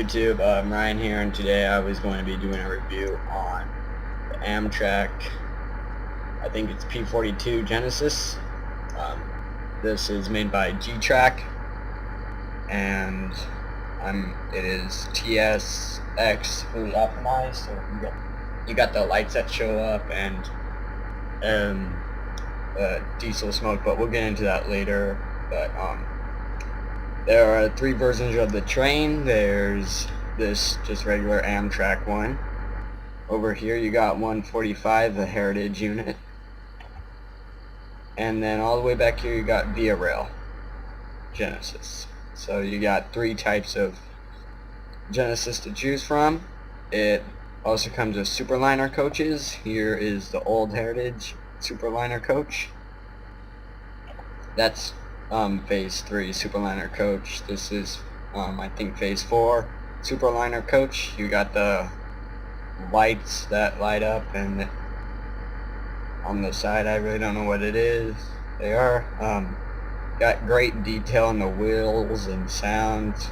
YouTube? I'm Ryan here, and today I was going to be doing a review on the Amtrak. I think it's P42 Genesis. This is made by G-Track, and it is TSX fully optimized. So you got the lights that show up and diesel smoke, but we'll get into that later. But there are 3 versions of the train. There's this just regular Amtrak one. Over here you got 145, the Heritage unit. And then all the way back here you got Via Rail Genesis. So you got 3 types of Genesis to choose from. It also comes with Superliner coaches. Here is the old Heritage Superliner coach. That's phase 3 Superliner coach. This is I think phase 4 Superliner coach. You got the lights that light up, and on the side I really don't know what it is. They are got great detail on the wheels and sounds.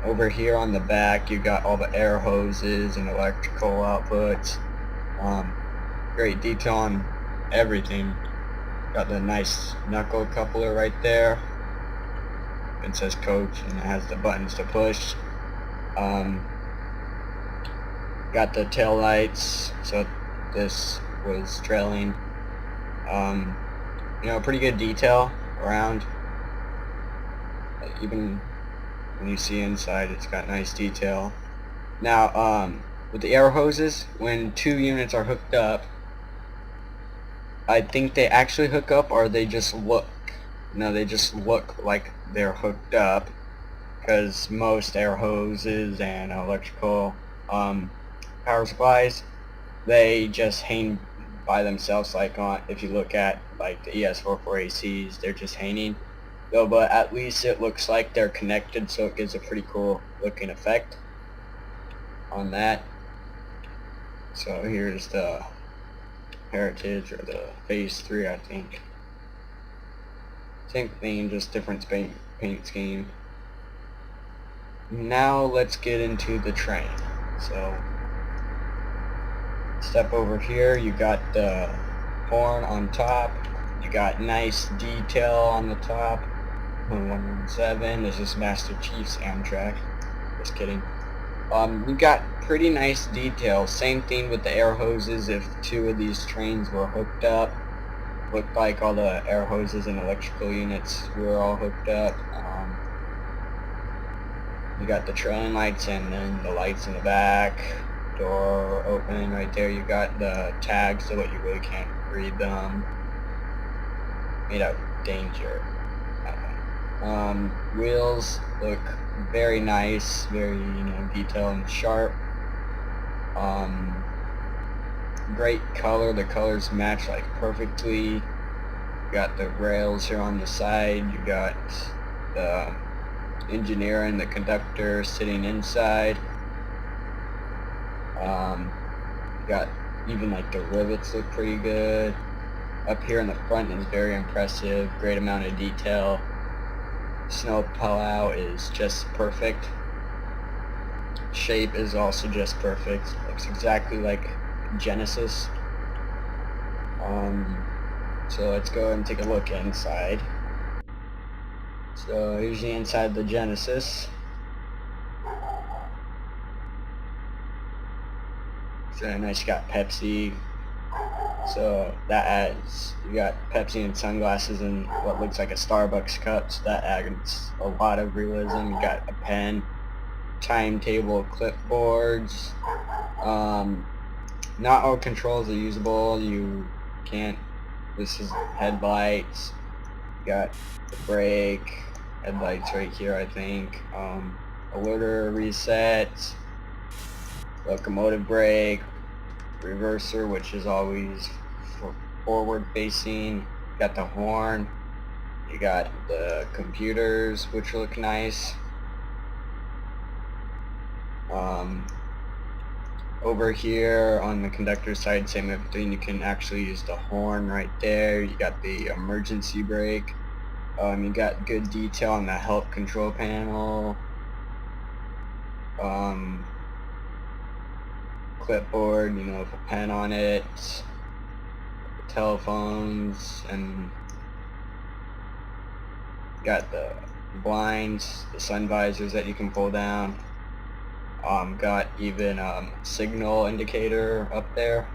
Over here on the back you got all the air hoses and electrical outputs. Great detail on everything. Got the nice knuckle coupler right there. It says coach and it has the buttons to push. Got the tail lights, so this was trailing. Pretty good detail around. Even when you see inside, it's got nice detail. Now, with the air hoses, when 2 units are hooked up, I think they actually hook up, or they just look. No, they just look like they're hooked up, because most air hoses and electrical power supplies, they just hang by themselves. Like if you look at like the ES44ACs, they're just hanging. Though, but at least it looks like they're connected, so it gives a pretty cool looking effect on that. So here's the Heritage, or the phase 3, I think. Same thing, just different paint scheme. Now let's get into the train. So step over here, you got the horn on top. You got nice detail on the top. 117. This is Master Chief's Amtrak. Just kidding. We got pretty nice detail. Same thing with the air hoses. If 2 of these trains were hooked up, looked like all the air hoses and electrical units were all hooked up. You got the trailing lights, and then the lights in the back, door opening right there. You got the tags, so that you really can't read them. Made out of danger. Wheels look very nice, very detailed and sharp. Great color. The colors match like perfectly. You got the rails here on the side. You got the engineer and the conductor sitting inside. You got even like the rivets look pretty good. Up here in the front is very impressive. Great amount of detail. Snow plow is just perfect. Shape is also just perfect. Looks exactly like Genesis. So let's go and take a look inside. So here's the inside of the Genesis. So nice, you got Pepsi. So that adds, you got Pepsi and sunglasses and what looks like a Starbucks cup, so that adds a lot of realism. You got a pen, timetable, clipboards. Not all controls are usable. You can't. This is headlights. You got the brake, headlights right here, I think. Alerter resets, locomotive brake, reverser, which is always forward facing. You got the horn. You got the computers, which look nice. Over here on the conductor side, same thing. You can actually use the horn right there. You got the emergency brake. You got good detail on the help control panel. clipboard, you know, with a pen on it, telephones, and got the blinds, the sun visors that you can pull down. Got even signal indicator up there.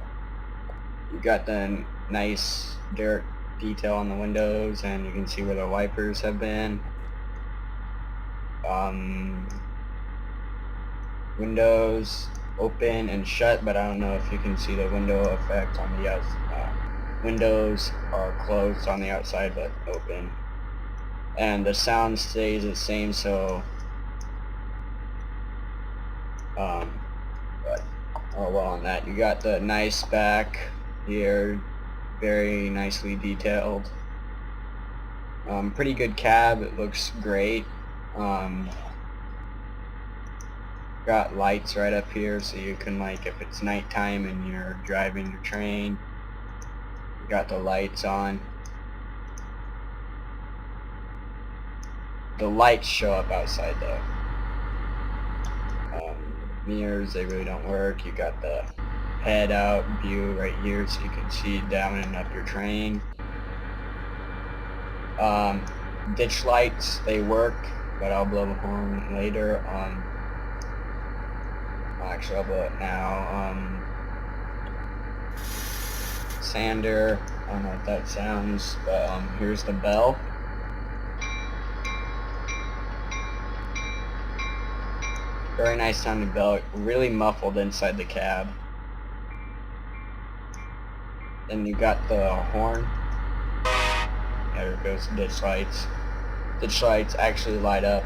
You got the nice dirt detail on the windows, and you can see where the wipers have been. Windows open and shut, but I don't know if you can see the window effect on the outside. Windows are closed on the outside but open, and the sound stays the same. So but oh well, on that you got the nice back here, very nicely detailed. Pretty good cab. It looks great. Got lights right up here, so you can, like, if it's nighttime and you're driving your train, you got the lights on. The lights show up outside though. Mirrors, they really don't work. You got the head out view right here, so you can see down and up your train. Ditch lights, they work, but I'll blow the horn later. Actually, I'll blow it now. Sander, I don't know what that sounds, but here's the bell. Very nice sounding bell, really muffled inside the cab. Then you got the horn. There goes the ditch lights. Ditch lights actually light up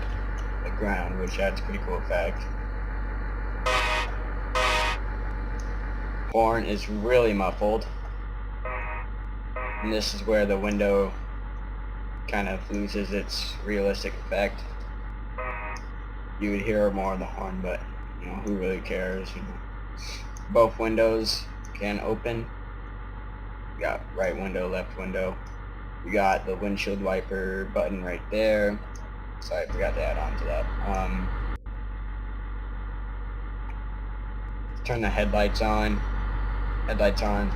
the ground, which adds a pretty cool effect. Horn is really muffled. And this is where the window kind of loses its realistic effect. You would hear more of the horn, but you know, who really cares? You know. Both windows can open. You got right window, left window. You got the windshield wiper button right there. Sorry, I forgot to add on to that. Turn the headlights on. Headlights on.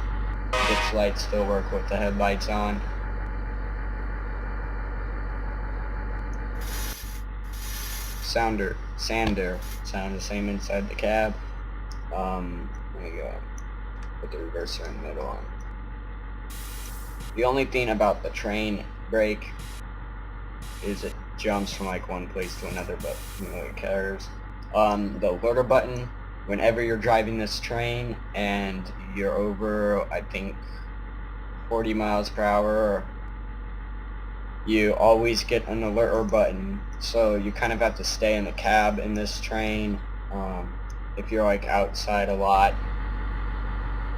Ditch lights still work with the headlights on. Sander, sound the same inside the cab. There you go. Put the reverser in the middle on. The only thing about the train brake is it jumps from like one place to another, but who really cares. The loader button, whenever you're driving this train and you're over, I think, 40 miles per hour, you always get an alert button, so you kind of have to stay in the cab in this train. If you're like outside a lot,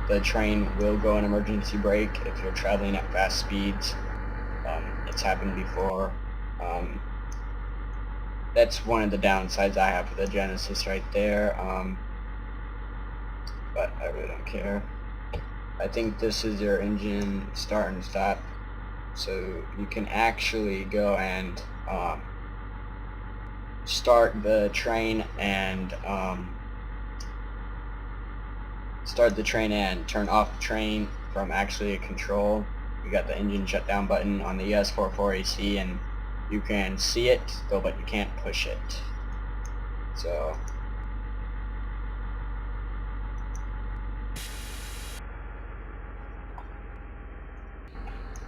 the train will go in emergency brake if you're traveling at fast speeds. It's happened before. That's one of the downsides I have for the Genesis right there, but I really don't care. I think this is your engine start and stop, so you can actually go and start the train and turn off the train from actually a control. You got the engine shutdown button on the ES44 AC, and you can see it still, but you can't push it. So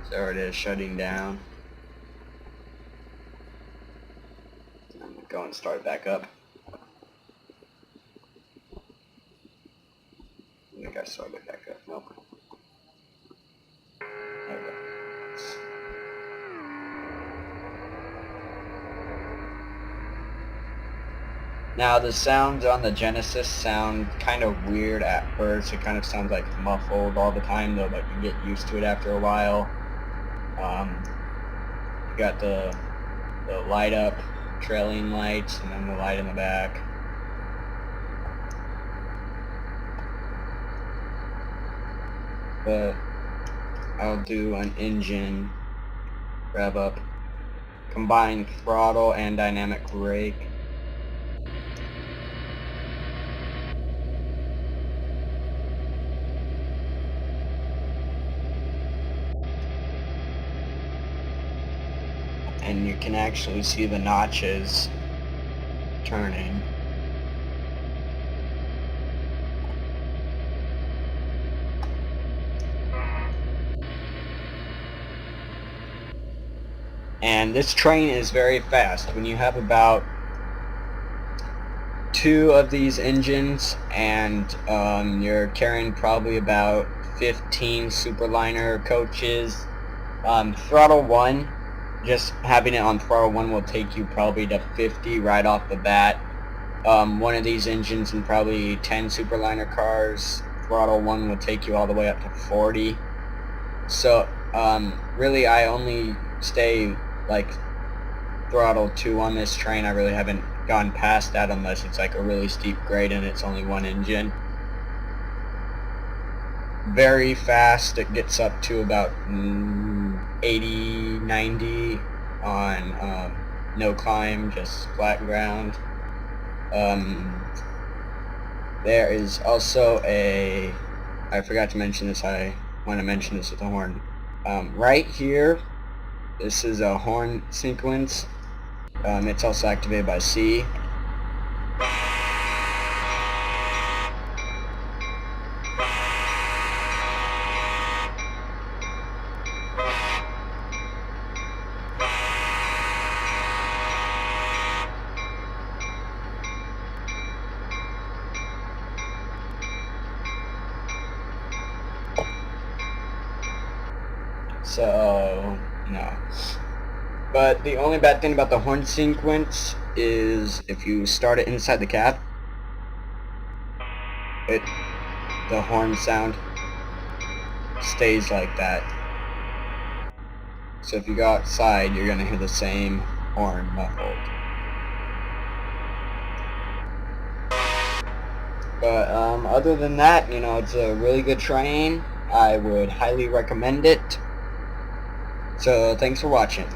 there it is, shutting down. I'm gonna go and start back up. I think I started back up. Nope. There we go. Now the sounds on the Genesis sound kind of weird at first. It kind of sounds like muffled all the time though, but you get used to it after a while. You got the light up trailing lights and then the light in the back. But I'll do an engine rev up, combined throttle and dynamic brake. and you can actually see the notches turning. And this train is very fast. When you have about 2 of these engines and you're carrying probably about 15 Superliner coaches, throttle 1, just having it on throttle 1 will take you probably to 50 right off the bat. One of these engines and probably 10 Superliner cars, throttle 1 will take you all the way up to 40. So really I only stay like throttle 2 on this train. I really haven't gone past that unless it's like a really steep grade and it's only one engine. Very fast. It gets up to about 80, 90 on no climb, just flat ground. There is also a, I forgot to mention this, I want to mention this with the horn. Right here, this is a horn sequence. It's also activated by C. So, no. But the only bad thing about the horn sequence is if you start it inside the cab, the horn sound stays like that. So if you go outside, you're going to hear the same horn muffled. But other than that, you know, it's a really good train. I would highly recommend it. So thanks for watching.